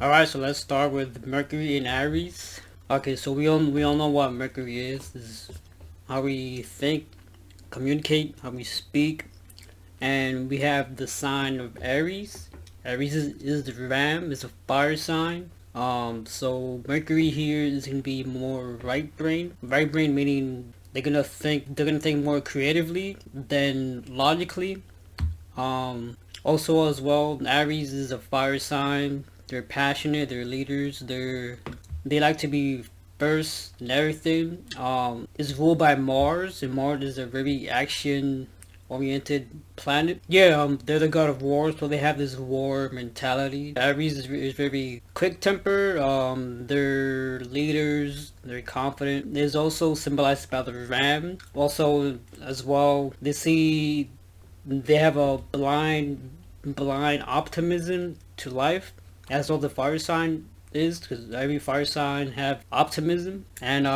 Alright, so let's start with Mercury and Aries. Okay, so we all know what Mercury is. This is how we think, communicate, how we speak, and we have the sign of Aries. Aries is the ram, is a fire sign. So Mercury here is gonna be more right brain. Right brain meaning they're gonna think more creatively than logically. Also as well, Aries is a fire sign. They're passionate. They're leaders. They like to be first and everything. It's ruled by Mars, and Mars is a very action-oriented planet. Yeah, they're the god of war, so they have this war mentality. Aries is very quick tempered. They're leaders. They're confident. It's also symbolized by the ram. Also, as well, they have a blind optimism to life, as well the fire sign is, because every fire sign have optimism. And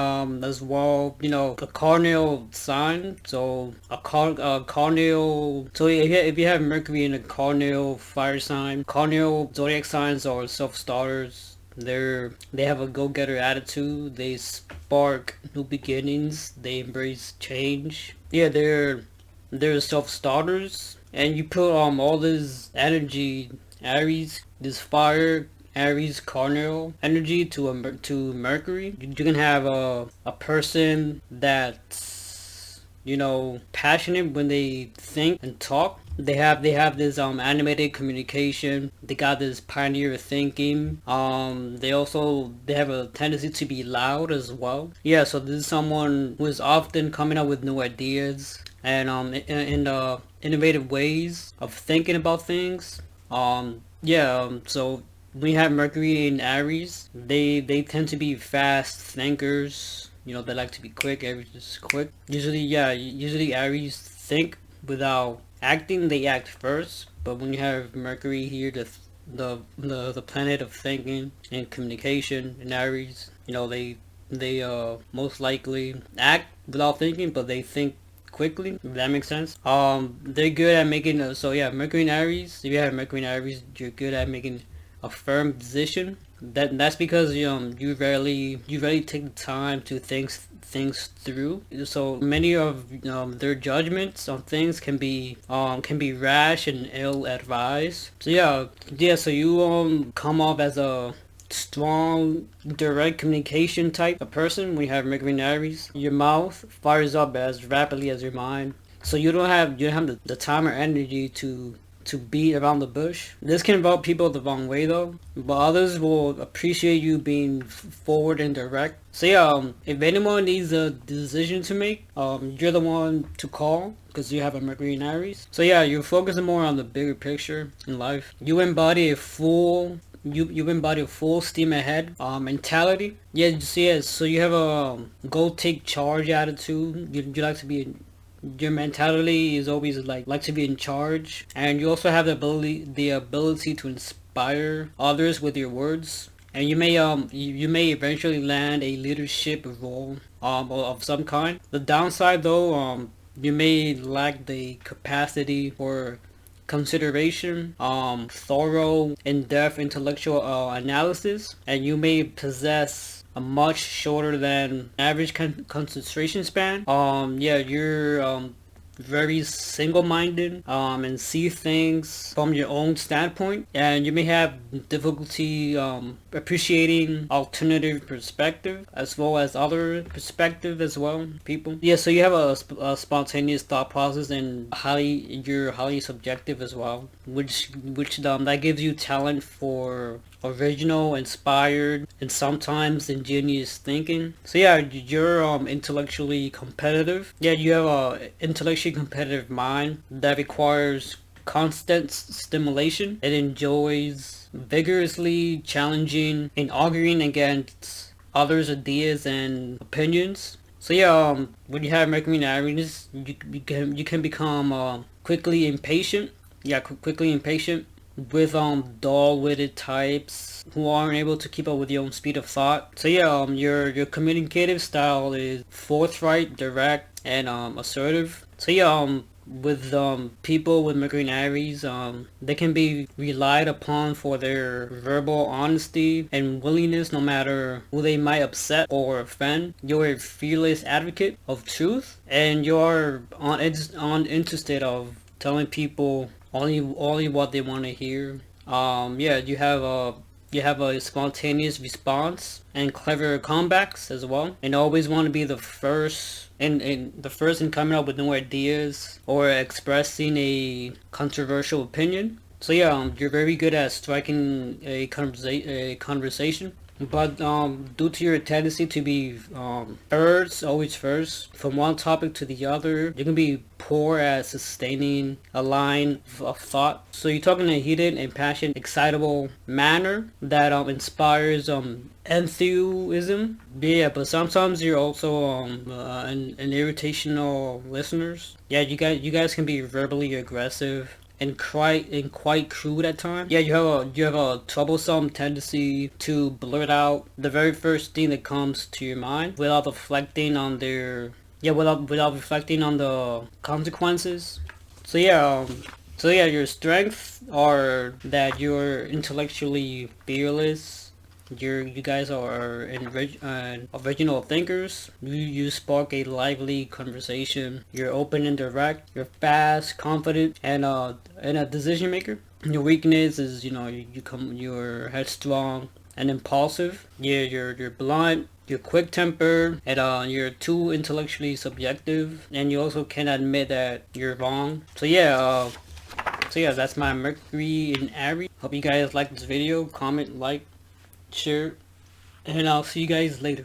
as well, a cardinal sign. So a cardinal, so if you have Mercury in a cardinal fire sign, cardinal zodiac signs are self-starters. They have a go-getter attitude. They spark new beginnings. They embrace change. Yeah, they're self-starters, and you put all this energy, Aries, this fire, Aries cardinal energy to Mercury. You can have a person that's passionate when they think and talk. They have this animated communication. They got this pioneer thinking. They have a tendency to be loud as well. Yeah, so this is someone who is often coming up with new ideas and in innovative ways of thinking about things. So when you have Mercury in Aries, they tend to be fast thinkers. They like to be quick. Aries is quick. Usually Aries think without acting. They act first. But when you have Mercury here, the planet of thinking and communication in Aries, they most likely act without thinking, but they think quickly, if that makes sense. They're good at making Mercury and Aries. If you have Mercury and Aries, you're good at making a firm decision. That's because you rarely take the time to think things through. So many of their judgments on things can be rash and ill advised. So so you come off as a strong, direct communication type of person. We have Mercury and Aries. Your mouth fires up as rapidly as your mind. So you don't have the time or energy to beat around the bush. This can rub people the wrong way though, but others will appreciate you being forward and direct. So if anyone needs a decision to make, you're the one to call because you have a Mercury in Aries. So you're focusing more on the bigger picture in life. You embody a full steam ahead mentality. So you have a go take charge attitude. You like to be, your mentality is always like to be in charge, and you also have the ability to inspire others with your words. And you may eventually land a leadership role of some kind. The downside though, you may lack the capacity for consideration, thorough, in-depth intellectual analysis, and you may possess a much shorter than average concentration span. You're very single-minded and see things from your own standpoint, and you may have difficulty appreciating alternative perspective as well as other perspective as well, people. So you have a spontaneous thought process, and you're highly subjective as well, which that gives you talent for original, inspired, and sometimes ingenious thinking. So you're intellectually competitive. You have a intellectually competitive mind that requires constant stimulation. It enjoys vigorously challenging and arguing against others' ideas and opinions. So when you have Mercury and Aries, you can become quickly impatient. Quickly impatient with dull-witted types who aren't able to keep up with your own speed of thought. So your communicative style is forthright, direct, and assertive. So with people with Mercury and Aries, they can be relied upon for their verbal honesty and willingness no matter who they might upset or offend. You're a fearless advocate of truth, and you're uninterested of telling people only what they want to hear. Yeah, you have a spontaneous response and clever comebacks as well, and always want to be the first in coming up with new ideas or expressing a controversial opinion. So yeah, you're very good at striking a conversation. But due to your tendency to be first, always first, from one topic to the other, you can be poor at sustaining a line of thought. So you're talking in a heated and passionate, excitable manner that inspires enthusiasm. Yeah, but sometimes you're also an irritational listeners. Yeah, you guys can be verbally aggressive and quite crude at times. Yeah, you have a troublesome tendency to blurt out the very first thing that comes to your mind without reflecting on the consequences. So yeah, your strengths are that you're intellectually fearless. You guys are original thinkers. You spark a lively conversation. You're open and direct. You're fast, confident, and a decision maker. Your weakness is you're headstrong and impulsive. Yeah, you're blunt. You're quick tempered, and you're too intellectually subjective, and you also can't admit that you're wrong. So yeah, that's my Mercury in Aries. Hope you guys like this video. Comment, like, share, and I'll see you guys later.